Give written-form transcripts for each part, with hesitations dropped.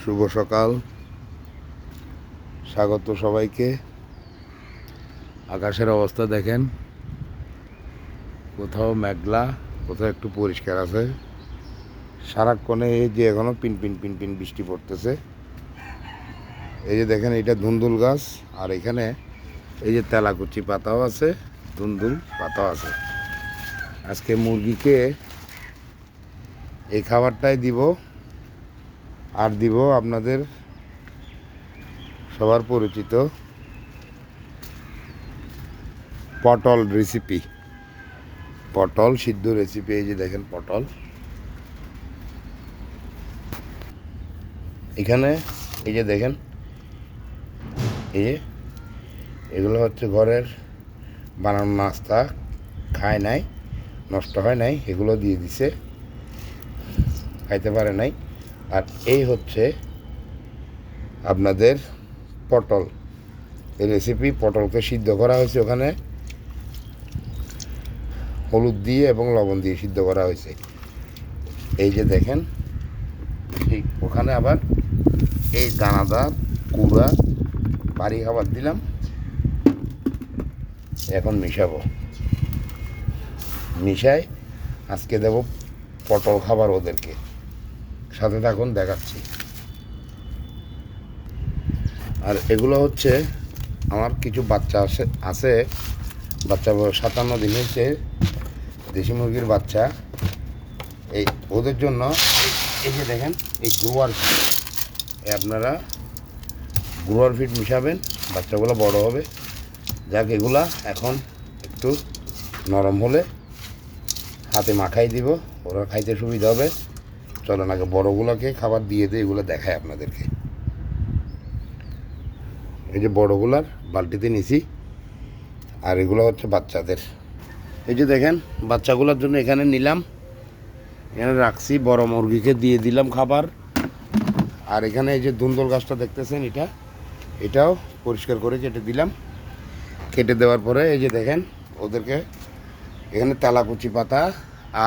শুভ সকাল, স্বাগত সবাইকে। আকাশের অবস্থা দেখেন, কোথাও মেঘলা, কোথাও একটু পরিষ্কার আছে। সারাক্ষণে এই যে এখনো পিন পিন পিন পিন বৃষ্টি পড়তেছে। এই যে দেখেন, এটা ধুন্দুল গাছ, আর এখানে এই যে তেলাকুচি পাতাও আছে, ধুন্দুল পাতাও আছে। আজকে মুরগিকে এই খাবারটাই দিব, আর দিব আপনাদের সবার পরিচিত পটল রেসিপি, পটল সিদ্ধ রেসিপি। এই যে দেখেন পটল, এখানে এই যে দেখেন, এই যে এগুলো হচ্ছে ঘরের বানানো নাস্তা, খায় নাই, নষ্ট হয় নাই, এগুলো দিয়ে দিছে, খাইতে পারে নাই। আর এই হচ্ছে আপনাদের পটল, এই রেসিপি। পটলকে সিদ্ধ করা হয়েছে, ওখানে হলুদ দিয়ে এবং লবণ দিয়ে সিদ্ধ করা হয়েছে। এই যে দেখেন, ঠিক ওখানে আবার এই দানাদার কুড়া বাড়ি খাবার দিলাম, এখন মিশাবো। মিশাই আজকে দেব পটল খাবার ওদেরকে। সাথে থাকুন, দেখাচ্ছি। আর এগুলো হচ্ছে আমার কিছু বাচ্চা আছে, বাচ্চা 57 দিন হয়েছে, দেশি মুরগির বাচ্চা। এই ওদের জন্য এই যে দেখেন, এই গ্রোয়ার ফিড, আপনারা গ্রোয়ার ফিড মিশাবেন, বাচ্চাগুলো বড় হবে। যাক, এগুলা এখন একটু নরম হলে হাতে মাখাই দিব, ওরা খাইতে সুবিধা হবে। চলেন আগে বড়গুলোকে খাবার দিয়ে দিই, এগুলো দেখায় আপনাদেরকে। এই যে বড়গুলার বালতিতে নিছি, আর এগুলো হচ্ছে বাচ্চাদের। এই যে দেখেন, বাচ্চাগুলোর জন্য এখানে নিলাম, এখানে রাখছি, বড় মুরগিকে দিয়ে দিলাম খাবার। আর এখানে এই যে ধুন্দুল গাছটা দেখতেছেন, এটাও পরিষ্কার করে কেটে দিলাম। কেটে দেওয়ার পরে এই যে দেখেন, ওদেরকে এখানে তেলাকুচি পাতা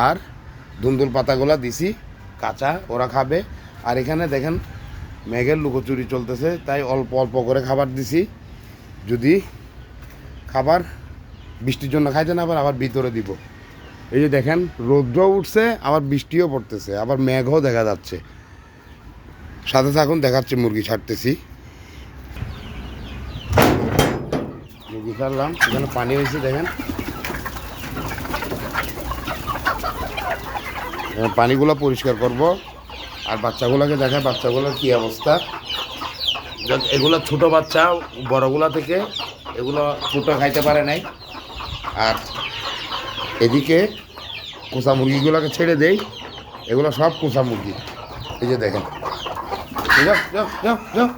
আর ধুন্দুল পাতাগুলো দিছি কাঁচা, ওরা খাবে। আর এখানে দেখেন মেঘের লুকোচুরি চলতেছে, তাই অল্প অল্প করে খাবার দিছি। যদি খাবার বৃষ্টির জন্য খাইতে না পারে, আবার ভিতরে দিব। এই যে দেখেন, রৌদ্র উঠছে, আবার বৃষ্টিও পড়তেছে, আবার মেঘও দেখা যাচ্ছে। সাথে থাকুন, দেখাচ্ছে। মুরগি ছাড়তেছি, মুরগি ছাড়লাম, এখানে পানি হয়েছে দেখেন, পানিগুলো পরিষ্কার করব। আর বাচ্চাগুলোকে দেখায়, বাচ্চাগুলোর কী অবস্থা। এগুলো ছোট বাচ্চা, বড়গুলা থেকে এগুলো ছোটো খাইতে পারে নাই। আর এদিকে কোষা মুরগিগুলোকে ছেড়ে দেই, এগুলো সব কোষা মুরগি। এই যে দেখেন, যাও যাও যাও যাও।